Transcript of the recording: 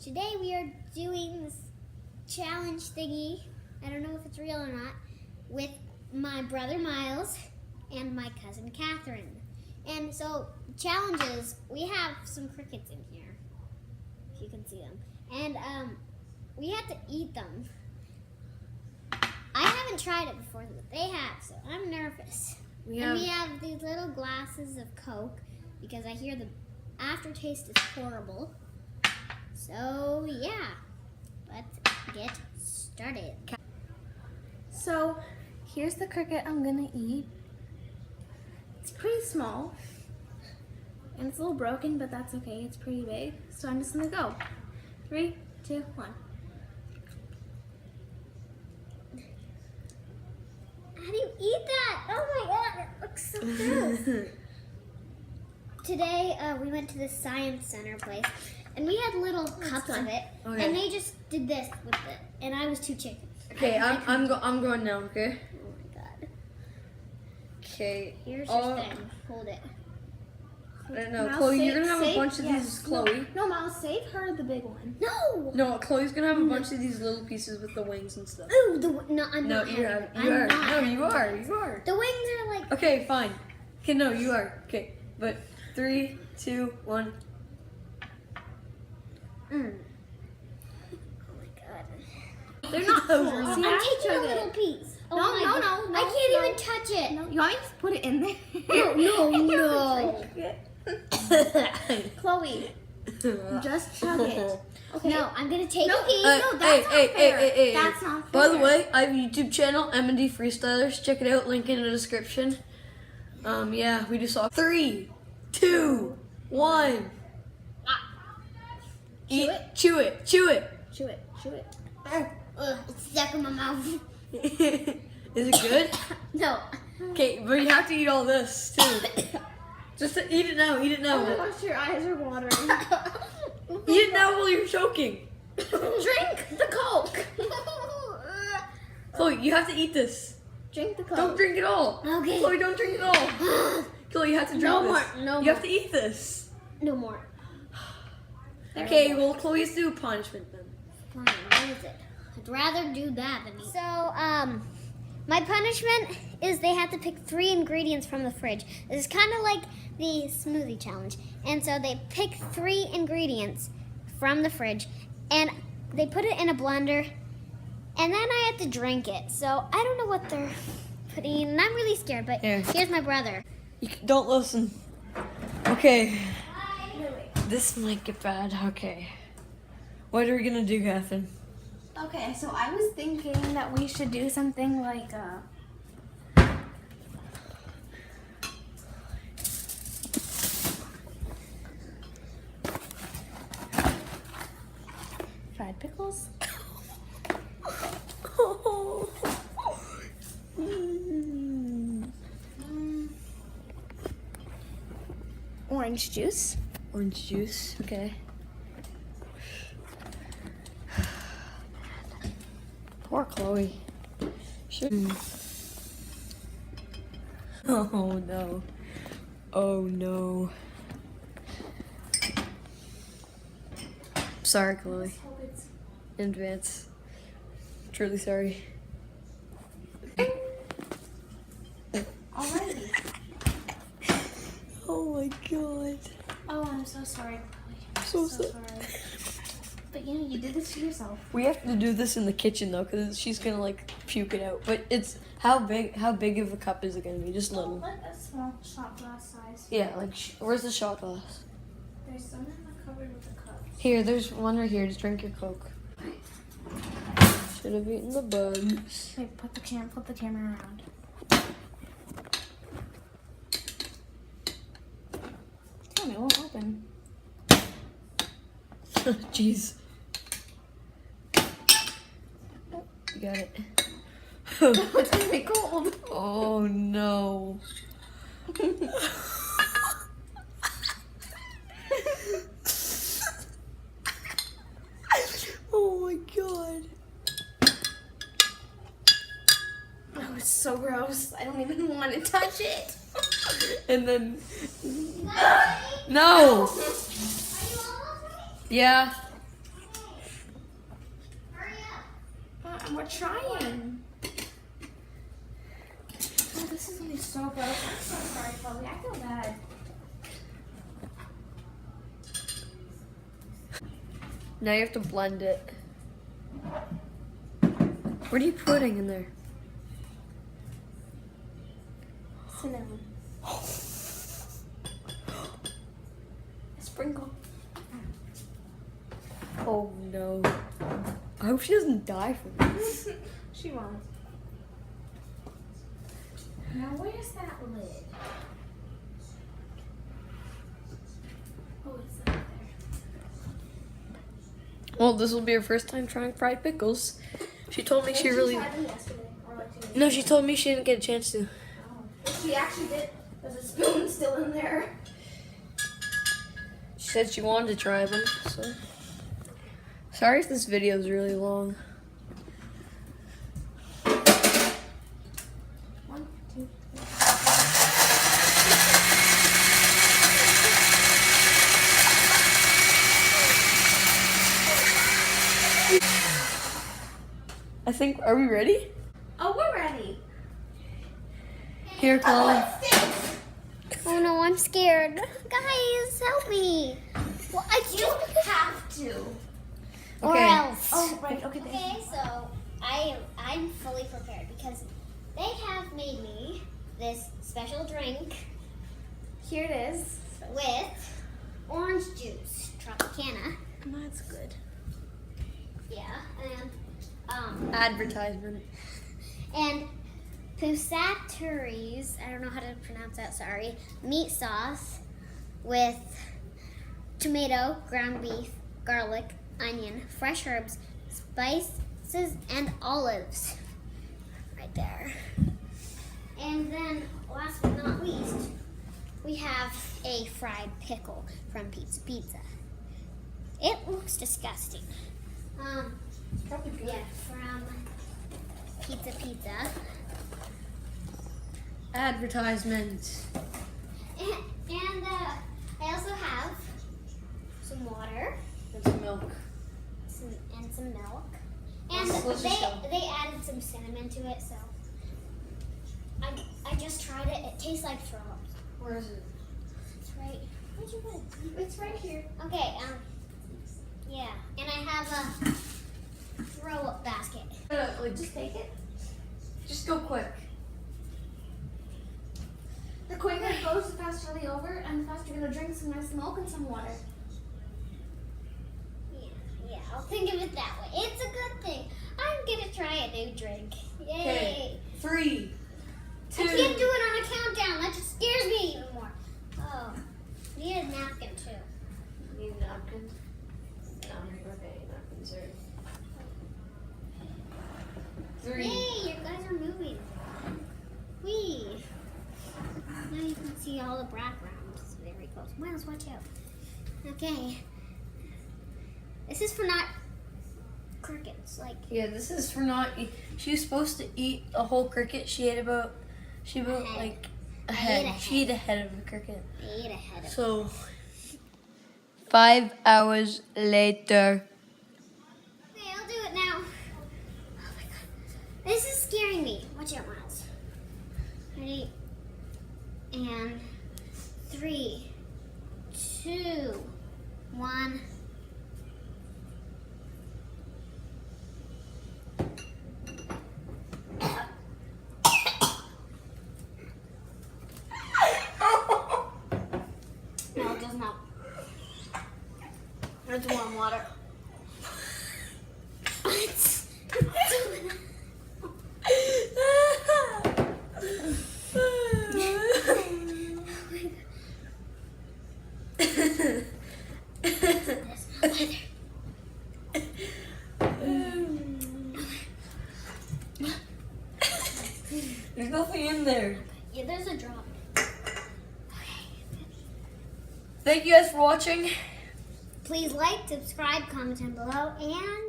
Today we are doing this challenge thingy, I don't know if it's real or not, with my brother Miles and my cousin Catherine. And so, challenges, we have some crickets in here, if you can see them. And we have to eat them. I haven't tried it before, but they have, so I'm nervous. We have these little glasses of Coke, because I hear the aftertaste is horrible. So, yeah, let's get started. So, here's the cricket I'm gonna eat. It's pretty small, and it's a little broken, but that's okay, it's pretty big. So I'm just gonna go. 3, 2, 1. How do you eat that? Oh my god, it looks so gross. Today, we went to the Science Center place, and we had little cups of it, and they just did this with it, and I was too chicken. Okay, I'm going now, okay? Oh my god. Okay. Here's your thing. Hold it. I don't know, Miles, Chloe, you're gonna have a bunch of yes, these, Chloe. No, Miles, save her the big one. No! No, Chloe's gonna have a bunch of these little pieces with the wings and stuff. Ooh, no, I'm No, not you having are. it. You I'm are. not No, having you it. are. You are. The wings are like... Okay, fine. Okay, no, you are. Okay, but 3, 2, 1. Oh my god. They're not full. I'm See, taking a chug it. little piece. Oh No, my no, god. no, I no, can't no. even touch it. No, you want me to just put it in there? Chloe, just chug it. Okay. No, I'm gonna take No, a piece. no, that's not fair. Hey. That's not By the fair. way, I have a YouTube channel, M&D Freestylers. Check it out, link in the description. Yeah, we just saw 3, 2, 1. Eat, chew it. Chew it. Ugh, it's stuck in my mouth. Is it good? No. Okay, but you have to eat all this too. Just eat it now. Eat it Oh my now. gosh, your eyes are watering. Eat it now while you're choking. Drink the Coke. Chloe, you have to eat this. Drink the Coke. Don't drink it all. Okay. Chloe, don't drink it all. Chloe, you have to drink No this. more, no You more. have to eat this. No more. Okay, well, Chloe has to do a punishment then. Fine, what is it? I'd rather do that than eat. So, my punishment is they have to pick 3 ingredients from the fridge. This is kind of like the smoothie challenge. And so they pick 3 ingredients from the fridge, and they put it in a blender, and then I have to drink it. So I don't know what they're putting in, and I'm really scared, but Here. here's my brother. Don't listen. Okay. This might get bad. Okay. What are we gonna do, Catherine? Okay, so I was thinking that we should do something like fried pickles. Orange juice. Orange juice. Okay. Poor Chloe. Sure. Oh no. Oh no. Sorry, Chloe. In advance. Truly sorry. Alrighty. Oh my god. Oh, I'm so sorry, Chloe. I'm So so sorry. sorry. But you know, you did this to yourself. We have to do this in the kitchen though, because she's gonna like puke it out. But it's how big of a cup is it gonna be? Just little. Like a small shot glass size. Yeah, like where's the shot glass? There's some in the cupboard with the cups. Here, there's one right here. Just drink your Coke. Should have eaten the bugs. Wait, flip the camera around. Damn, it won't open. Jeez. You got it. It's gonna be cold. Oh no. Oh my god. Oh, it's so gross. I don't even want to touch it. And then no. Yeah. on, we're trying. Oh, this is gonna be so gross. I'm so sorry, Chloe. I feel bad. Now you have to blend it. What are you putting in there? Cinnamon. A sprinkle. Oh no. I hope she doesn't die from this. She won't. Now where's that lid? Oh, it's up there. Well, this will be her first time trying fried pickles. She told me she really... tried them yesterday, or like 2 days No, she told me she didn't get a chance to. ago. She actually did. There's a spoon still in there. She said she wanted to try them, so... Sorry if this video is really long. 1, 2, 3. I think, are we ready? Oh, we're ready. Here, Chloe. Oh no, I'm scared. Guys, help me. Well, I You just have to. or Okay. else. Oh, right. Okay. Okay, so I'm fully prepared because they have made me this special drink Here it is. with orange juice, Tropicana. That's good. Yeah, and Advertisement. and Pusaturi's, I don't know how to pronounce that, sorry, meat sauce with tomato, ground beef, garlic, onion, fresh herbs, spices, and olives. Right there. And then, last but not least, we have a fried pickle from Pizza Pizza. It looks disgusting. Probably good. Yeah, from Pizza Pizza. Advertisement. And I also have some water And some milk. and some milk. And Let's just go. they added some cinnamon to it, so I just tried it. It tastes like throw up. Where is it? It's right. Where'd you put it? It's right here. Okay, yeah. And I have a throw up basket. Like, just take it. Just go quick. The quicker it goes, the faster it'll be over, and the faster you're gonna drink some nice milk and some water. Yeah, I'll think of it that way. It's a good thing. I'm gonna try a new drink. Yay! Okay. 3, 2. I can't do it on a countdown. That just scares me even more. Oh, need a napkin too. Need a napkin? No, okay, napkins are. 3. Yay, you guys are moving. Whee! Now you can see all the background. It's very close. Miles, watch out. Okay. This is for not crickets. Like, Yeah, this is for not. She was supposed to eat a whole cricket. She ate about. She about head. like a I head. ate a She ate a head of a cricket. I ate ahead of So. 5 hours later. Okay, I'll do it now. Oh my god. This is scaring me. Watch out, Miles. Ready? And 3, 2, 1. No, it does not. It's warm water. There's nothing in there. Yeah, there's a drop. Thank you guys for watching. Please like, subscribe, comment down below, and